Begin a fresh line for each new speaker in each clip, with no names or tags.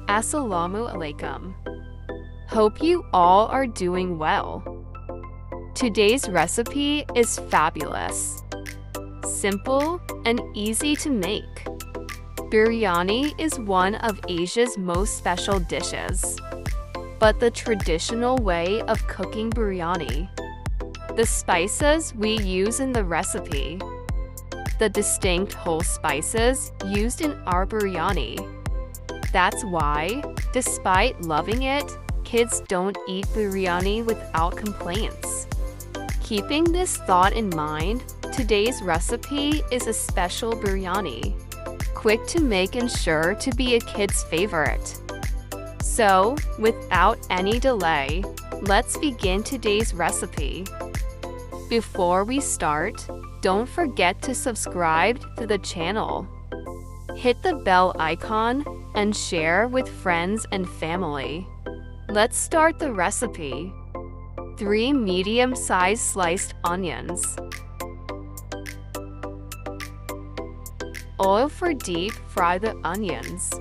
Assalamu alaikum. Hope you all are doing well. Today's recipe is fabulous, simple, and easy to make. Biryani is one of Asia's most special dishes, but the traditional way of cooking biryani. The spices we use in the recipe. The distinct whole spices used in our biryani. That's why, despite loving it, kids don't eat biryani without complaints. Keeping this thought in mind, today's recipe is a special biryani, quick to make and sure to be a kid's favorite. So, without any delay, let's begin today's recipe. Before we start, don't forget to subscribe to the channel. Hit the bell icon and share with friends and family. Let's start the recipe. 3 medium-sized sliced onions. Oil for deep fry the onions.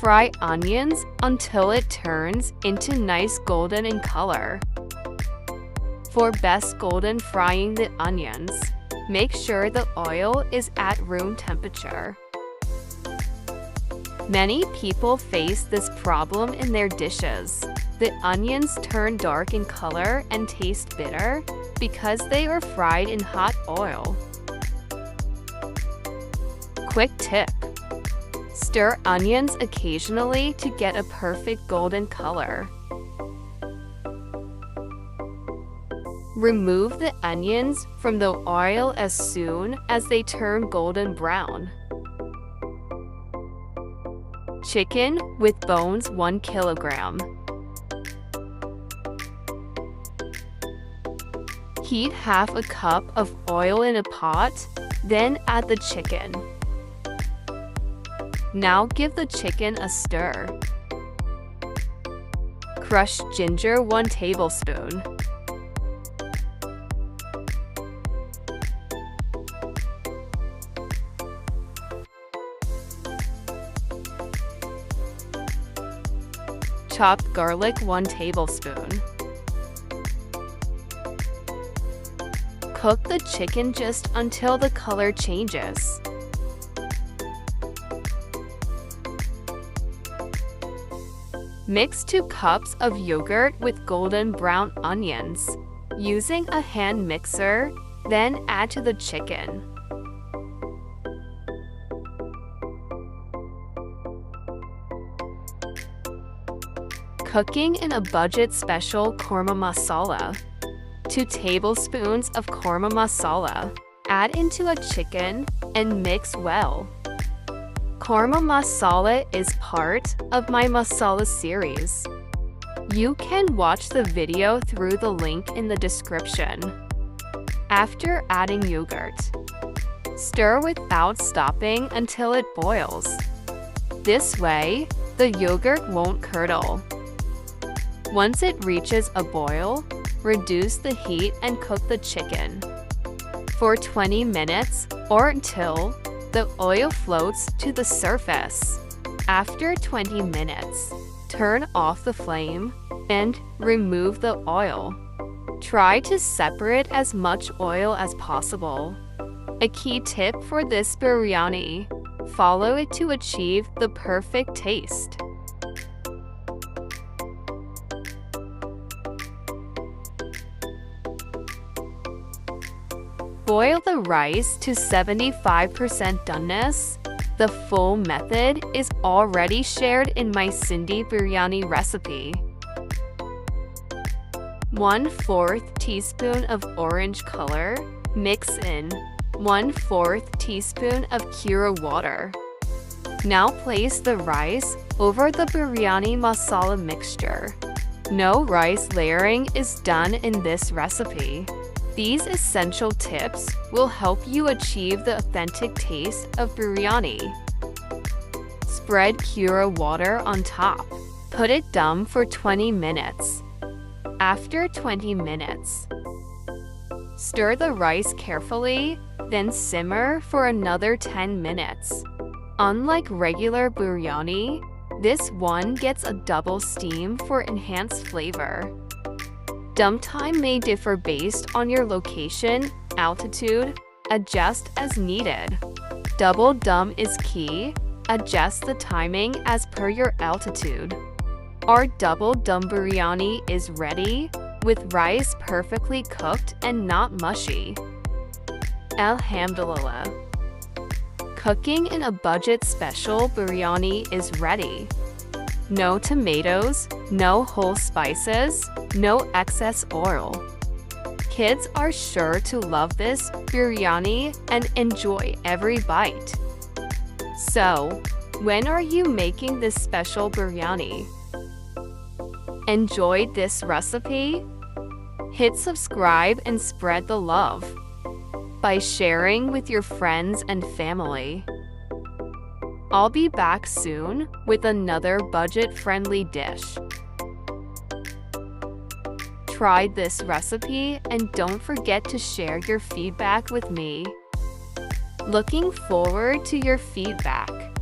Fry onions until it turns into nice golden in color. For best golden frying the onions, make sure the oil is at room temperature. Many people face this problem in their dishes. The onions turn dark in color and taste bitter because they are fried in hot oil. Quick tip: stir onions occasionally to get a perfect golden color. Remove the onions from the oil as soon as they turn golden brown. Chicken with bones 1 kilogram. Heat half a cup of oil in a pot, then add the chicken. Now give the chicken a stir. Crushed ginger 1 tablespoon. Chopped garlic 1 tablespoon. Cook the chicken just until the color changes. Mix 2 cups of yogurt with golden brown onions, using a hand mixer, then add to the chicken. Cooking in a budget special Khara Masala. 2 tablespoons of Khara Masala. Add into a chicken and mix well. Khara Masala is part of my masala series. You can watch the video through the link in the description. After adding yogurt, stir without stopping until it boils. This way, the yogurt won't curdle. Once it reaches a boil, reduce the heat and cook the chicken for 20 minutes or until the oil floats to the surface. After 20 minutes, turn off the flame and remove the oil. Try to separate as much oil as possible. A key tip for this biryani: follow it to achieve the perfect taste. Boil the rice to 75% doneness. The full method is already shared in my Sindhi biryani recipe. 1/4 teaspoon of orange color. Mix in 1/4 teaspoon of Khara water. Now place the rice over the biryani masala mixture. No rice layering is done in this recipe. These essential tips will help you achieve the authentic taste of biryani. Spread Khara water on top. Put it dum for 20 minutes. After 20 minutes, Stir the rice carefully, then simmer for another 10 minutes. Unlike regular biryani, this one gets a double steam for enhanced flavor. Dum time may differ based on your location, altitude. Adjust as needed. Double dum is key. Adjust the timing as per your altitude. Our double dum biryani is ready, with rice perfectly cooked and not mushy. Alhamdulillah. Cooking in a budget special biryani is ready. No tomatoes, no whole spices, no excess oil. Kids are sure to love this biryani and enjoy every bite. So, when are you making this special biryani? Enjoyed this recipe? Hit subscribe and spread the love by sharing with your friends and family. I'll be back soon with another budget-friendly dish. Try this recipe and don't forget to share your feedback with me. Looking forward to your feedback.